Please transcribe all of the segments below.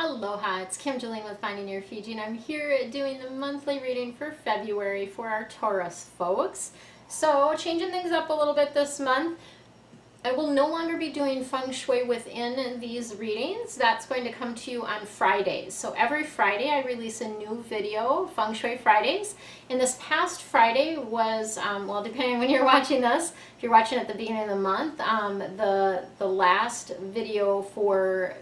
Aloha, it's Kim Jillian with Finding Your Fiji, and I'm here doing the monthly reading for February for our Taurus folks. So, changing things up a little bit this month. I will no longer be doing feng shui within these readings. That's going to come to you on Fridays. So every Friday I release a new video, Feng Shui Fridays. And this past Friday was, well, depending on when you're watching this, if you're watching at the beginning of the month, the last video for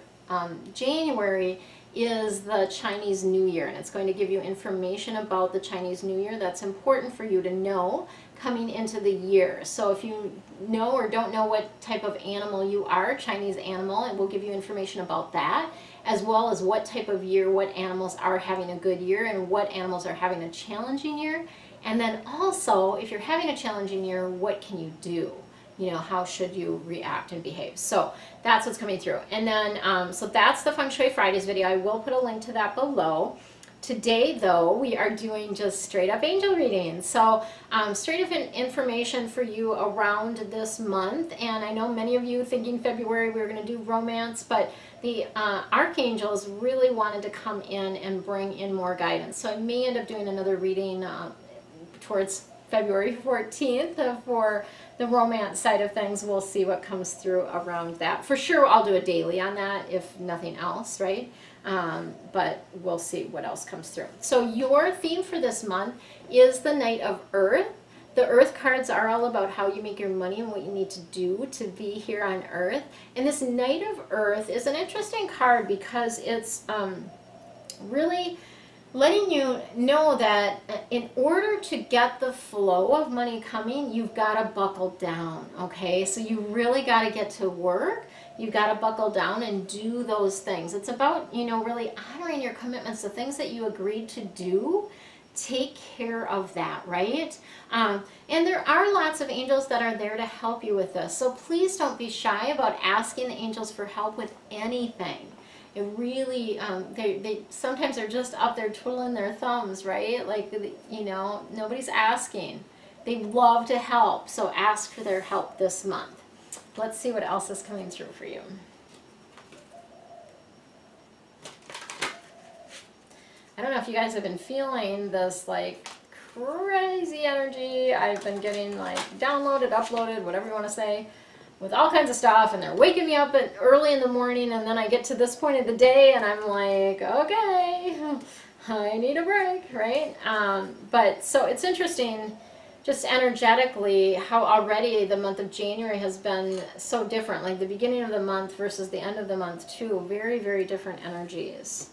January is the Chinese New Year, and it's going to give you information about the Chinese New Year that's important for you to know coming into the year. So if you know or don't know what type of animal you are, Chinese animal, it will give you information about that, as well as what type of year, what animals are having a good year and what animals are having a challenging year. And then also, if you're having a challenging year, what can you do? You know, how should you react and behave? So that's what's coming through. And then, so that's the Feng Shui Fridays video. I will put a link to that below. Today, though, we are doing just straight up angel readings. So straight up information for you around this month. And I know many of you thinking February we were going to do romance, but the archangels really wanted to come in and bring in more guidance. So I may end up doing another reading towards February 14th for the romance side of things. We'll see what comes through around that. For sure, I'll do a daily on that, if nothing else, right? But we'll see what else comes through. So your theme for this month is the Knight of Earth. The Earth cards are all about how you make your money and what you need to do to be here on Earth. And this Knight of Earth is an interesting card because it's really letting you know that in order to get the flow of money coming, you've got to buckle down, okay? So you really got to get to work. You've got to buckle down and do those things. It's about, you know, really honoring your commitments, the things that you agreed to do. Take care of that, right? And there are lots of angels that are there to help you with this. So please don't be shy about asking the angels for help with anything. It really, they sometimes are just up there twiddling their thumbs, right? Like, you know, nobody's asking. They love to help, so ask for their help this month. Let's see what else is coming through for you. I don't know if you guys have been feeling this, like, crazy energy. I've been getting, like, downloaded, uploaded, whatever you want to say, with all kinds of stuff, and they're waking me up early in the morning, and then I get to this point of the day, and I'm like, okay, I need a break, right? But so it's interesting, just energetically, how already the month of January has been so different, like the beginning of the month versus the end of the month, too. Very, very different energies.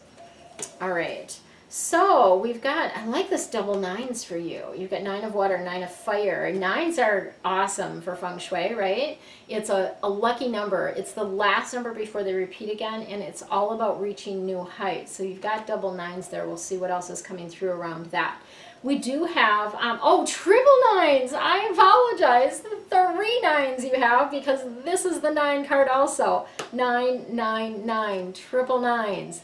All right. So we've got, I like this double nines for you. You've got 9 of water, 9 of fire. Nines are awesome for feng shui, right? It's a lucky number. It's the last number before they repeat again, and it's all about reaching new heights. So you've got double nines there. We'll see what else is coming through around that. We do have, oh, triple nines. I apologize. 3 nines you have, because this is the 9 card also. 9, 9, 9, triple nines.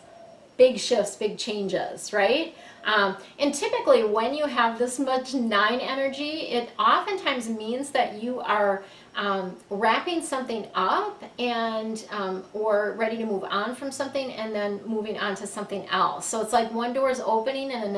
Big shifts, big changes, right? And typically when you have this much 9 energy, it oftentimes means that you are wrapping something up and or ready to move on from something and then moving on to something else. So it's like one door is opening and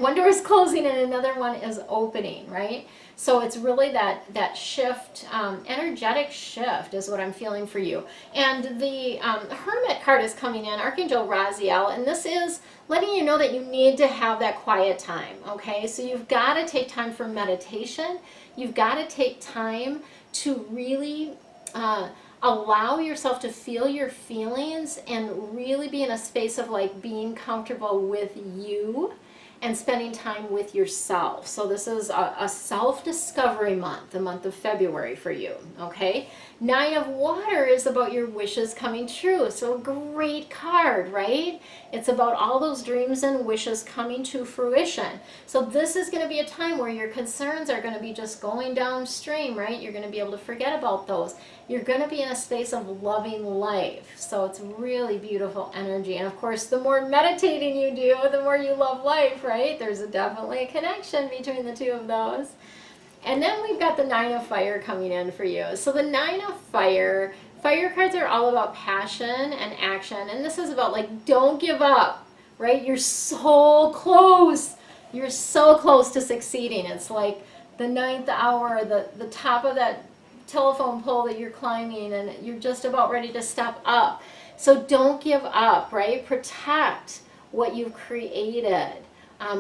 one door is closing and another one is opening, right? So it's really that shift, energetic shift is what I'm feeling for you. And the Hermit card is coming in, Archangel Raziel, and this is letting you know that you need to have that quiet time, okay? So you've got to take time for meditation. You've got to take time to really allow yourself to feel your feelings and really be in a space of like being comfortable with you and spending time with yourself. So this is a self-discovery month, the month of February for you, okay? 9 of water is about your wishes coming true. So a great card, right? It's about all those dreams and wishes coming to fruition. So this is going to be a time where your concerns are going to be just going downstream, right? You're going to be able to forget about those. You're going to be in a space of loving life. So it's really beautiful energy. And of course, the more meditating you do, the more you love life, right? There's definitely a connection between the two of those. And then we've got the 9 of fire coming in for you. So the 9 of fire Fire cards are all about passion and action, and this is about like, don't give up, right? You're so close. You're so close to succeeding. It's like the ninth hour, the top of that telephone pole that you're climbing, and you're just about ready to step up. So don't give up, right? Protect what you've created.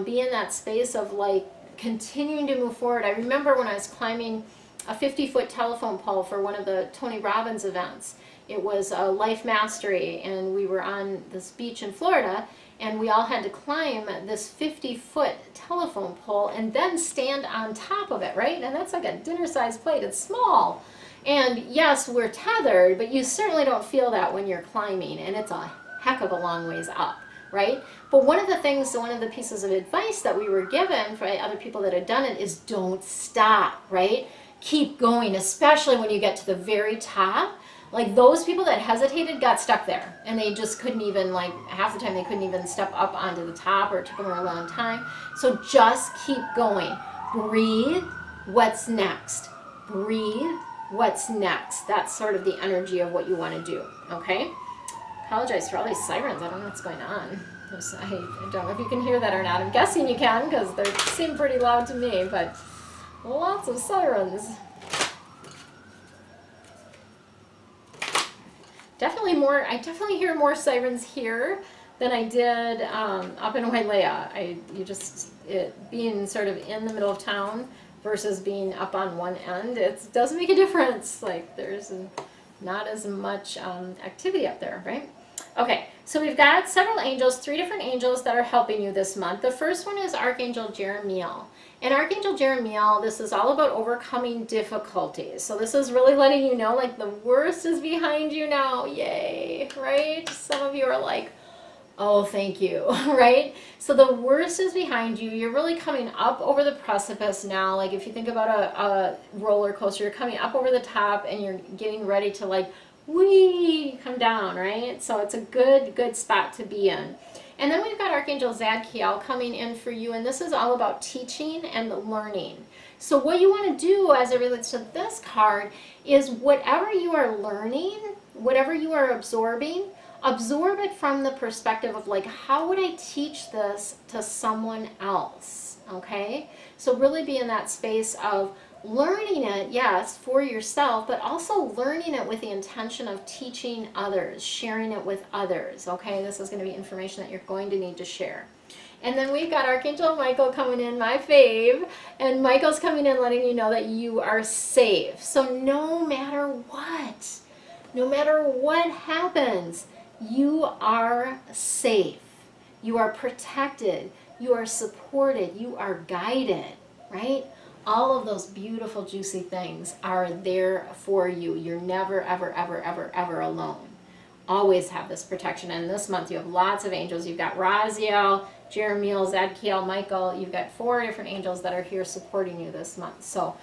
Be in that space of like continuing to move forward. I remember when I was climbing a 50-foot telephone pole for one of the Tony Robbins events. It was a Life Mastery, and we were on this beach in Florida, and we all had to climb this 50-foot telephone pole and then stand on top of it, right? And that's like a dinner-sized plate. It's small. And yes, we're tethered, but you certainly don't feel that when you're climbing, and it's a heck of a long ways up, right? But one of the pieces of advice that we were given for other people that had done it is don't stop, right? Keep going, especially when you get to the very top. Like those people that hesitated got stuck there, and they just couldn't even, like half the time they couldn't even step up onto the top, or it took them a long time. So just keep going. Breathe. What's next? Breathe. What's next? That's sort of the energy of what you want to do, okay? Apologize for all these sirens. I don't know what's going on. I don't know if you can hear that or not. I'm guessing you can because they seem pretty loud to me, but lots of sirens. I definitely hear more sirens here than I did up in Wailea. Being sort of in the middle of town versus being up on one end, it does make a difference. Like there's not as much activity up there, right? Okay, so we've got several angels, 3 different angels that are helping you this month. The first one is Archangel Jeremiel. And Archangel Jeremiel, this is all about overcoming difficulties. So this is really letting you know, like, the worst is behind you now. Yay, right? Some of you are like, oh, thank you, right? So the worst is behind you. You're really coming up over the precipice now. Like if you think about a roller coaster, you're coming up over the top and you're getting ready to like, whee, come down, right? So it's a good spot to be in. And then we've got Archangel Zadkiel coming in for you, and this is all about teaching and learning. So what you want to do as it relates to this card is whatever you are learning, whatever you are absorbing, absorb it from the perspective of like, how would I teach this to someone else, okay? So really be in that space of learning it, yes, for yourself, but also learning it with the intention of teaching others, sharing it with others, okay? This is going to be information that you're going to need to share. And then we've got Archangel Michael coming in, my fave, and Michael's coming in letting you know that you are safe. So no matter what happens, you are safe. You are protected. You are supported. You are guided, right? All of those beautiful, juicy things are there for you. You're never, ever, ever, ever, ever alone. Always have this protection. And this month you have lots of angels. You've got Raziel, Jeremiel, Zadkiel, Michael. You've got 4 different angels that are here supporting you this month. So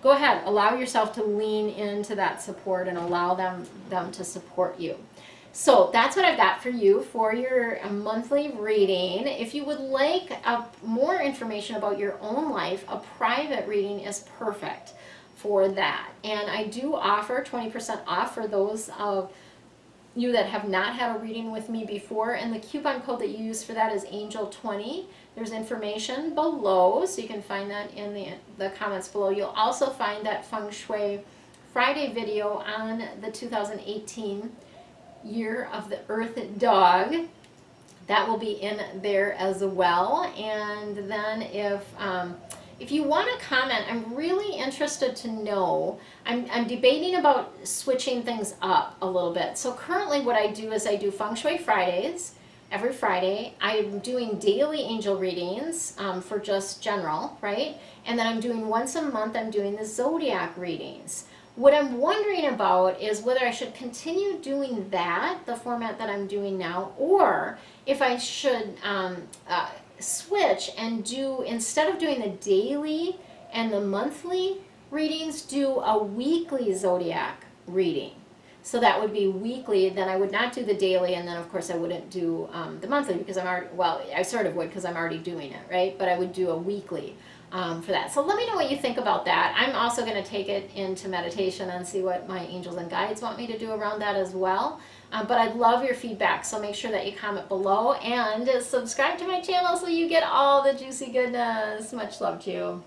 go ahead. Allow yourself to lean into that support and allow them to support you. So that's what I've got for you for your monthly reading. If you would like more information about your own life, a private reading is perfect for that. And I do offer 20% off for those of you that have not had a reading with me before. And the coupon code that you use for that is Angel20. There's information below, so you can find that in the comments below. You'll also find that Feng Shui Friday video on the 2018 Year of the Earth Dog. That will be in there as well. And then if you want to comment, I'm really interested to know, I'm debating about switching things up a little bit. So currently what I do is I do Feng Shui Fridays every Friday. I'm doing daily angel readings for just general, right? And then I'm doing once a month, I'm doing the zodiac readings. What I'm wondering about is whether I should continue doing that, the format that I'm doing now, or if I should switch and do, instead of doing the daily and the monthly readings, do a weekly zodiac reading. So that would be weekly, then I would not do the daily, and then of course I wouldn't do the monthly because I'm already, well, I sort of would because I'm already doing it, right? But I would do a weekly for that. So let me know what you think about that. I'm also going to take it into meditation and see what my angels and guides want me to do around that as well. But I'd love your feedback, so make sure that you comment below and subscribe to my channel so you get all the juicy goodness. Much love to you.